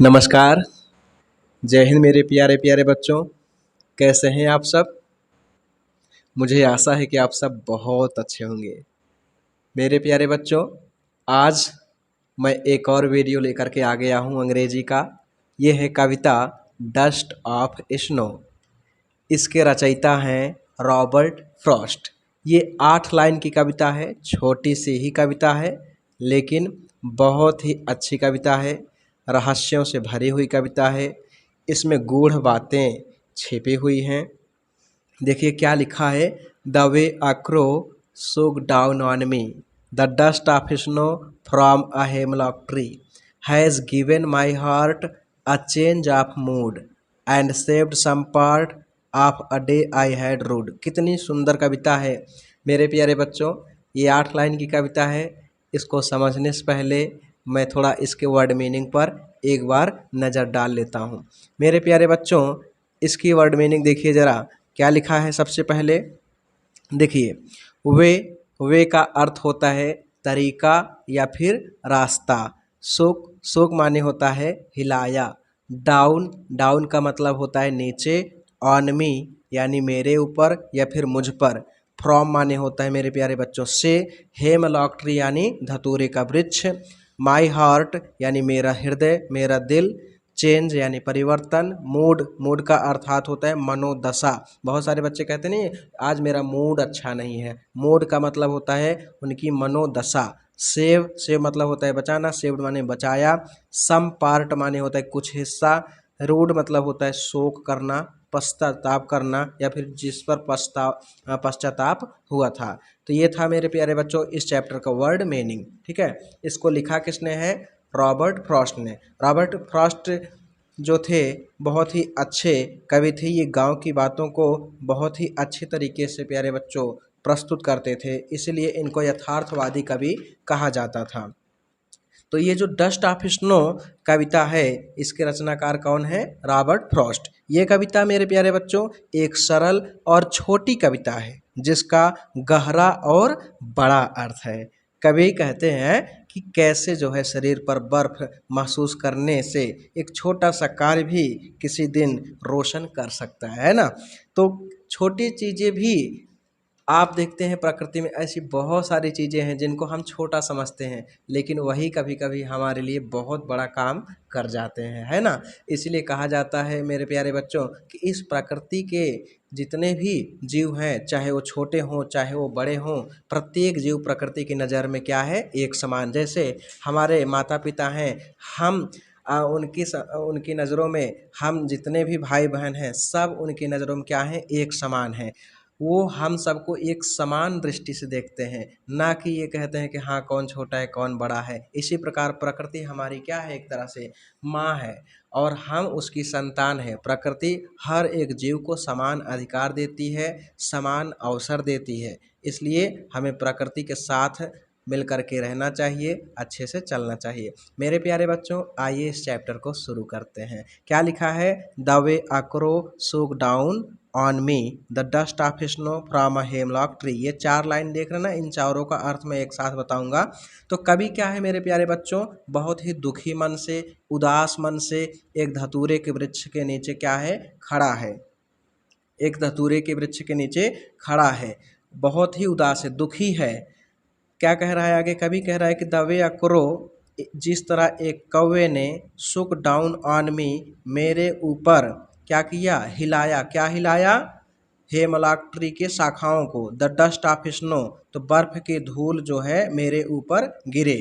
नमस्कार। जय हिंद मेरे प्यारे प्यारे बच्चों। कैसे हैं आप सब? मुझे आशा है कि आप सब बहुत अच्छे होंगे। मेरे प्यारे बच्चों, आज मैं एक और वीडियो लेकर के आ गया हूँ अंग्रेजी का। ये है कविता डस्ट ऑफ स्नो। इसके रचयिता हैं रॉबर्ट फ्रॉस्ट। ये 8 लाइन की कविता है, छोटी सी ही कविता है लेकिन बहुत ही अच्छी कविता है। रहस्यों से भरी हुई कविता है। इसमें गूढ़ बातें छिपी हुई हैं। देखिए क्या लिखा है। The way a crow shook down on me, the dust of snow from a hemlock tree has given my heart a change of mood and saved some part of a day I had rued. कितनी सुंदर कविता है मेरे प्यारे बच्चों। ये 8 line की कविता है। इसको समझने से पहले मैं थोड़ा इसके वर्ड मीनिंग पर एक बार नज़र डाल लेता हूँ। मेरे प्यारे बच्चों, इसकी वर्ड मीनिंग देखिए ज़रा क्या लिखा है। सबसे पहले देखिए, वे वे का अर्थ होता है तरीका या फिर रास्ता। सोक सोक माने होता है हिलाया। डाउन डाउन का मतलब होता है नीचे। ऑन मी यानी मेरे ऊपर या फिर मुझ पर। फ्रॉम माने होता है मेरे प्यारे बच्चों से। हेमलॉक ट्री यानी धतूरे का वृक्ष। माई हार्ट यानी मेरा हृदय, मेरा दिल। चेंज यानी परिवर्तन। मूड मूड का अर्थात होता है मनोदशा। बहुत सारे बच्चे कहते नहीं आज मेरा मूड अच्छा नहीं है। मूड का मतलब होता है उनकी मनोदशा। सेव सेव मतलब होता है बचाना। सेव्ड माने बचाया। सम पार्ट माने होता है कुछ हिस्सा। रूड मतलब होता है शोक करना, पश्चाताप करना या फिर जिस पर पश्चाताप हुआ था। तो ये था मेरे प्यारे बच्चों इस चैप्टर का वर्ड मीनिंग। ठीक है, इसको लिखा किसने है? रॉबर्ट फ्रॉस्ट ने। रॉबर्ट फ्रॉस्ट जो थे बहुत ही अच्छे कवि थे। ये गांव की बातों को बहुत ही अच्छे तरीके से प्यारे बच्चों प्रस्तुत करते थे, इसलिए इनको यथार्थवादी कवि कहा जाता था। तो ये जो डस्ट ऑफ स्नो कविता है, इसके रचनाकार कौन है? Robert Frost. ये कविता मेरे प्यारे बच्चों एक सरल और छोटी कविता है जिसका गहरा और बड़ा अर्थ है। कवि कहते हैं कि कैसे जो है शरीर पर बर्फ महसूस करने से एक छोटा सा कार्य भी किसी दिन रोशन कर सकता है ना। तो छोटी चीज़ें भी आप देखते हैं प्रकृति में ऐसी बहुत सारी चीज़ें हैं जिनको हम छोटा समझते हैं, लेकिन वही कभी कभी हमारे लिए बहुत बड़ा काम कर जाते हैं, है ना। इसलिए कहा जाता है मेरे प्यारे बच्चों कि इस प्रकृति के जितने भी जीव हैं, चाहे वो छोटे हों चाहे वो बड़े हों, प्रत्येक जीव प्रकृति की नज़र में क्या है? एक समान। जैसे हमारे माता पिता हैं, हम उनकी नज़रों में हम जितने भी भाई बहन हैं सब उनकी नज़रों में क्या हैं? एक समान हैं। वो हम सबको एक समान दृष्टि से देखते हैं, ना कि ये कहते हैं कि हाँ कौन छोटा है कौन बड़ा है। इसी प्रकार प्रकृति हमारी क्या है? एक तरह से माँ है और हम उसकी संतान है। प्रकृति हर एक जीव को समान अधिकार देती है, समान अवसर देती है। इसलिए हमें प्रकृति के साथ मिल कर के रहना चाहिए, अच्छे से चलना चाहिए। मेरे प्यारे बच्चों, आइए इस चैप्टर को शुरू करते हैं। क्या लिखा है? The way a crow shook down on me, the dust of snow from a hemlock tree. ये 4 लाइन देख रहे ना, इन चारों का अर्थ मैं एक साथ बताऊंगा। तो कवि क्या है मेरे प्यारे बच्चों? बहुत ही दुखी मन से, उदास मन से एक धतूरे के वृक्ष के नीचे क्या है? खड़ा है। एक धतूरे के वृक्ष के नीचे खड़ा है, बहुत ही उदास है, दुखी है। क्या कह रहा है आगे? कवि कह रहा है कि द वे अ क्रो, जिस तरह एक कौवे ने सुक डाउन ऑन मी, मेरे ऊपर क्या किया? हिलाया। क्या हिलाया? हेमलॉक ट्री के शाखाओं को। द डस्ट ऑफ स्नो, तो बर्फ की धूल जो है मेरे ऊपर गिरे।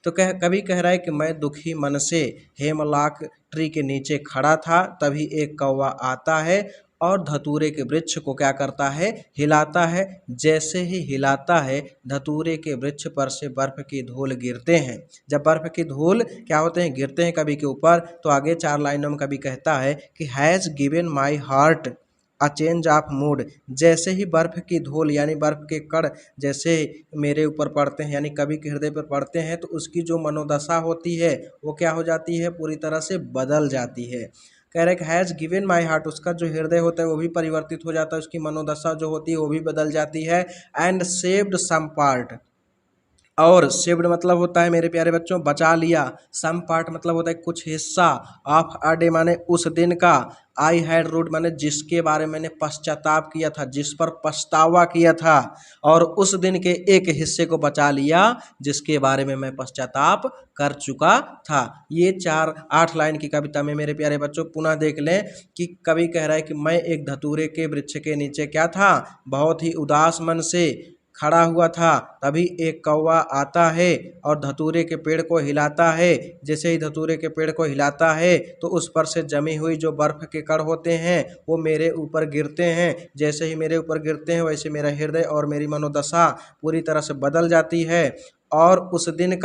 तो कवि कह रहा है कि मैं दुखी मन से हेमलॉक ट्री के नीचे खड़ा था, तभी एक कौवा आता है और धतूरे के वृक्ष को क्या करता है? हिलाता है। जैसे ही हिलाता है धतूरे के वृक्ष पर से बर्फ की धूल गिरते हैं। जब बर्फ की धूल क्या होते हैं? गिरते हैं कवि के ऊपर, तो आगे 4 लाइनों में कवि कहता है कि has given my heart a change of mood. जैसे ही बर्फ की धूल यानी बर्फ के कण जैसे मेरे ऊपर पड़ते हैं यानी कवि के हृदय पर पड़ते हैं, तो उसकी जो मनोदशा होती है वो क्या हो जाती है? पूरी तरह से बदल जाती है। कह रहे कि हैज़ गिवन माई हार्ट, उसका जो हृदय होता है वो भी परिवर्तित हो जाता है, उसकी मनोदशा जो होती है वो भी बदल जाती है। एंड सेव्ड सम पार्ट और सेव्ड मतलब होता है मेरे प्यारे बच्चों बचा लिया। सम पार्ट मतलब होता है कुछ हिस्सा। ऑफ अ डे माने उस दिन का। आई हैड रूड माने जिसके बारे में मैंने पश्चाताप किया था, जिस पर पछतावा किया था। और उस दिन के एक हिस्से को बचा लिया जिसके बारे में मैं पश्चाताप कर चुका था। ये 8 लाइन की कविता में मेरे प्यारे बच्चों पुनः देख लें कि कवि कह रहा है कि मैं एक धतूरे के वृक्ष के नीचे क्या था, बहुत ही उदास मन से खड़ा हुआ था। तभी एक कौवा आता है और धतूरे के पेड़ को हिलाता है। जैसे ही धतूरे के पेड़ को हिलाता है तो उस पर से जमी हुई जो बर्फ़ के कण होते हैं वो मेरे ऊपर गिरते हैं। जैसे ही मेरे ऊपर गिरते हैं वैसे मेरा हृदय और मेरी मनोदशा पूरी तरह से बदल जाती है। और उस दिन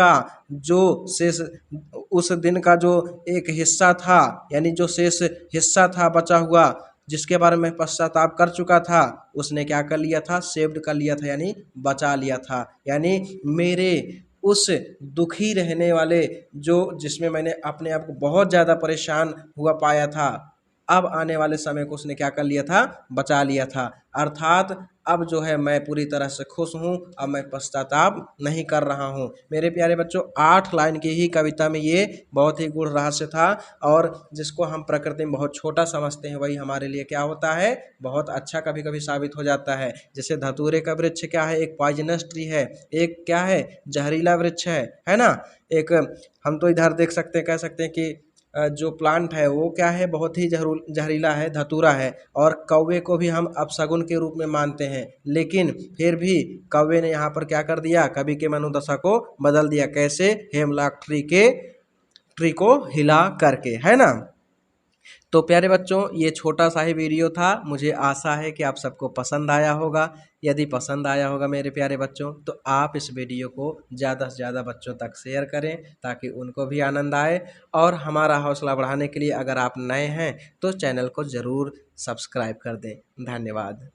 का जो एक हिस्सा था, यानी जो शेष हिस्सा था बचा हुआ जिसके बारे में पश्चाताप कर चुका था, उसने क्या कर लिया था, सेव्ड कर लिया था, यानी बचा लिया था। यानी मेरे उस दुखी रहने वाले जो जिसमें मैंने अपने आप को बहुत ज़्यादा परेशान हुआ पाया था, अब आने वाले समय को उसने क्या कर लिया था, बचा लिया था। अर्थात अब जो है मैं पूरी तरह से खुश हूँ, अब मैं पश्चाताप नहीं कर रहा हूँ। मेरे प्यारे बच्चों 8 लाइन की ही कविता में ये बहुत ही गूढ़ रहस्य था, और जिसको हम प्रकृति में बहुत छोटा समझते हैं वही हमारे लिए क्या होता है, बहुत अच्छा कभी कभी साबित हो जाता है। जैसे धतूरे का वृक्ष क्या है, एक पॉइजनस ट्री है, एक क्या है, जहरीला वृक्ष है ना। एक हम तो इधर देख सकते हैं, कह सकते हैं कि जो प्लांट है वो क्या है, बहुत ही जहरीला है, धतूरा है। और कौवे को भी हम अपशगुन के रूप में मानते हैं, लेकिन फिर भी कौवे ने यहाँ पर क्या कर दिया, कवि के मनोदशा को बदल दिया। कैसे, हेमलॉक ट्री को हिला करके, है ना। तो प्यारे बच्चों ये छोटा सा ही वीडियो था, मुझे आशा है कि आप सबको पसंद आया होगा। यदि पसंद आया होगा मेरे प्यारे बच्चों तो आप इस वीडियो को ज़्यादा से ज़्यादा बच्चों तक शेयर करें ताकि उनको भी आनंद आए। और हमारा हौसला बढ़ाने के लिए अगर आप नए हैं तो चैनल को ज़रूर सब्सक्राइब कर दें। धन्यवाद।